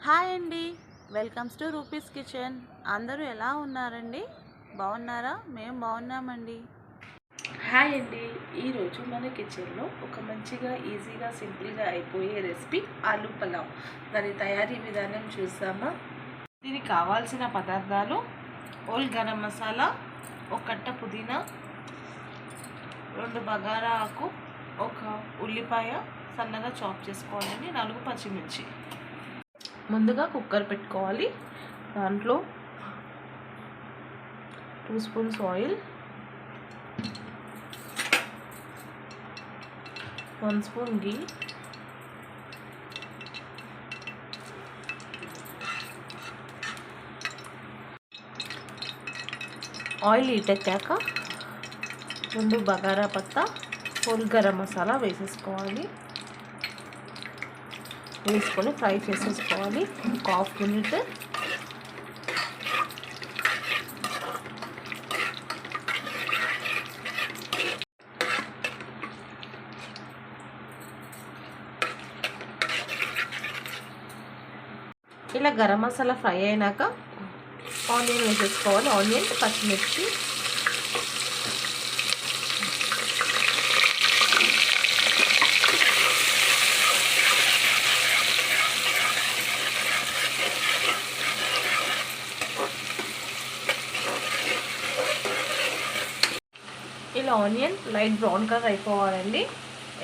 Hi అండి, welcomes to rupees kitchen. అందరూ ఎలా ఉన్నారండి? బాగున్నారా? మేము బాగున్నామండి. హాయ్ అండి, ఈరోజు మన కిచెన్లో ఒక మంచిగా ఈజీగా సింపుల్గా అయిపోయే రెసిపీ ఆలూ పలావ్. దాని తయారీ విధానం చూసామా? దీనికి కావాల్సిన పదార్థాలు: ఓల్ గరం మసాలా, ఒక కట్ట పుదీనా, 2 బగారా ఆకు, ఒక ఉల్లిపాయ సన్నగా చాప్ చేసుకోవాలండి, 4 పచ్చిమిర్చి. ముందుగా కుక్కర్ పెట్టుకోవాలి. దాంట్లో 2 స్పూన్స్ ఆయిల్, 1 స్పూన్ ఘీ, ఆయిల్ హీట్ ఎక్కాక 2 బగారా పత్తా, హోల్ గరం మసాలా వేసేసుకోవాలి. వేసుకొని ఫ్రై చేసేసుకోవాలి ఒక హాఫ్ మినిట్. ఇలా గరం మసాలా ఫ్రై అయినాక ఆనియన్ వేసేసుకోవాలి. ఆనియన్, పచ్చిమిర్చి, ఇలా ఆనియన్ లైట్ బ్రౌన్ కలర్ అయిపోవాలండి.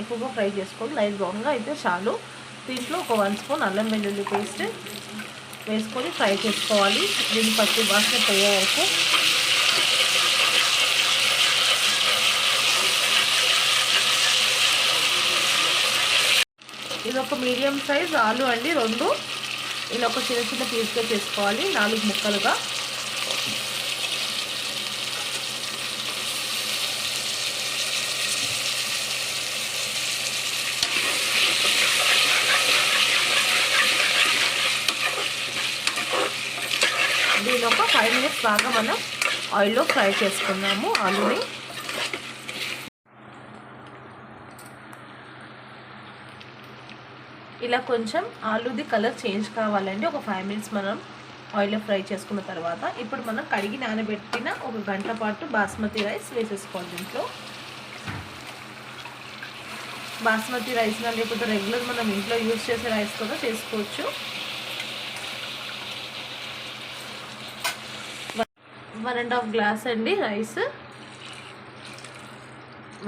ఎక్కువగా ఫ్రై చేసుకోండి, లైట్ బ్రౌన్గా అయితే చాలు. దీంట్లో ఒక 1 స్పూన్ అల్లం వెల్లుల్లి పేస్ట్ వేసుకొని ఫ్రై చేసుకోవాలి. దీన్ని పచ్చి వాసన పోయే వరకు. ఇది ఒక మీడియం సైజ్ ఆలు అండి, 2. ఇలా ఒక చిన్న చిన్న పీస్గా చేసుకోవాలి, 4 ముక్కలుగా. దీని ఒక 5 మినిట్స్ బాగా మనం ఆయిల్లో ఫ్రై చేసుకున్నాము ఆలుని. ఇలా కొంచెం ఆలుది కలర్ చేంజ్ కావాలండి. ఒక 5 మినిట్స్ మనం ఆయిల్లో ఫ్రై చేసుకున్న తర్వాత ఇప్పుడు మనం కడిగి నానబెట్టిన 1 గంట పాటు బాస్మతి రైస్ వేసేసుకోవాలి. దీంట్లో బాస్మతి రైస్ లేకపోతే రెగ్యులర్ మనం ఇంట్లో యూజ్ చేసే రైస్ కూడా చేసుకోవచ్చు. 1.5 గ్లాస్ అండి రైస్.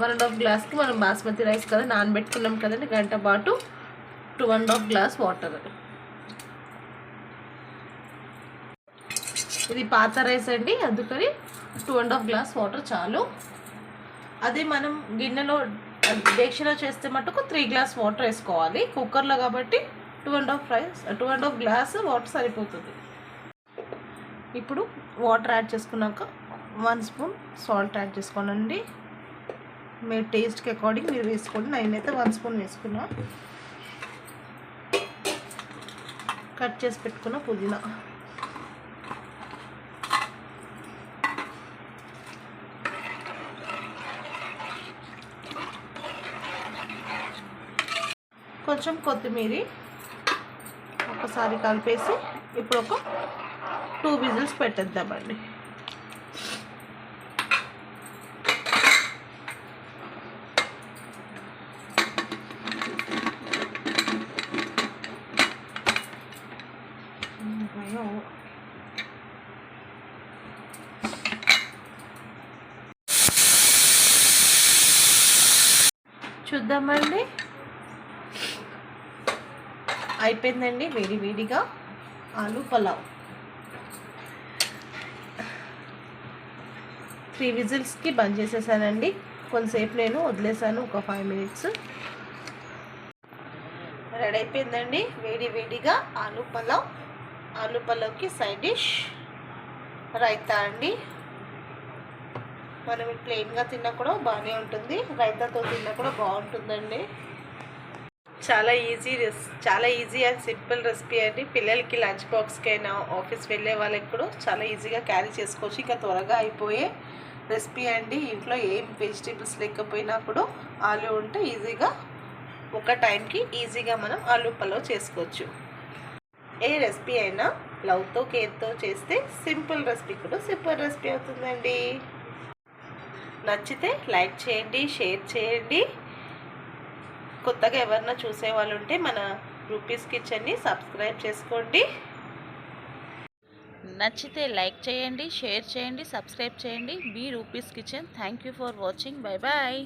1.5 గ్లాస్కి మనం బాస్మతి రైస్ కదా నానబెట్టుకున్నాం కదండి గంట పాటు. 2.5 గ్లాస్ వాటర్. ఇది పాత రైస్ అండి, అందుకని 2.5 గ్లాస్ వాటర్ చాలు. అదే మనం గిన్నెలో డేక్షలో చేస్తే మటుకు 3 గ్లాస్ వాటర్ వేసుకోవాలి. కుక్కర్లో కాబట్టి 2.5 గ్లాస్ వాటర్ సరిపోతుంది. ఇప్పుడు వాటర్ యాడ్ చేసుకున్నాక 1 స్పూన్ సాల్ట్ యాడ్ చేసుకోనండి. మీ టేస్ట్కి అకార్డింగ్ మీరు వేసుకోండి. నేనైతే 1 స్పూన్ వేసుకున్నా. కట్ చేసి పెట్టుకున్న పుదీనా, కొంచెం కొత్తిమీర ఒకసారి కలిపేసి ఇప్పుడు ఒక 2 విజిల్స్ పెట్టేద్దామండి. చూద్దామండి, అయిపోయిందండి వేడి వేడిగా ఆలూ పలావ్. 3 విజిల్స్కి బంద్ చేసేసానండి. కొంతసేపు నేను వదిలేసాను, ఒక 5 మినిట్స్. రెడీ అయిపోయిందండి వేడి వేడిగా ఆలూ పలావ్. ఆలూ పలావ్కి సైడ్ డిష్ రైతా అండి. మనం ప్లెయిన్గా తిన్నా కూడా బాగానే ఉంటుంది, రైతాతో తిన్నా కూడా బాగుంటుందండి. చాలా ఈజీ అండ్ సింపుల్ రెసిపీ అండి. పిల్లలకి లంచ్ బాక్స్కైనా, ఆఫీస్ వెళ్ళే వాళ్ళకి కూడా చాలా ఈజీగా క్యారీ చేసుకోవచ్చు. ఇంకా త్వరగా అయిపోయే రెసిపీ అండి. ఇంట్లో ఏం వెజిటేబుల్స్ లేకపోయినా కూడా ఆలు ఉంటే ఈజీగా ఒక టైంకి ఈజీగా మనం ఆలూ పలావ్ చేసుకోవచ్చు. ఏ రెసిపీ అయినా లవ్తో కేర్తో చేస్తే సింపుల్ రెసిపీ కూడా సూపర్ రెసిపీ అవుతుందండి. నచ్చితే లైక్ చేయండి, షేర్ చేయండి. కొత్తగా ఎవరైనా చూసే వాళ్ళు ఉంటే మన రూపీస్ కిచెన్ని సబ్స్క్రైబ్ చేసుకోండి. నచ్చితే లైక్ చేయండి, షేర్ చేయండి, సబ్స్క్రైబ్ చేయండి. B Rupi's kitchen. Thank you for watching. Bye bye.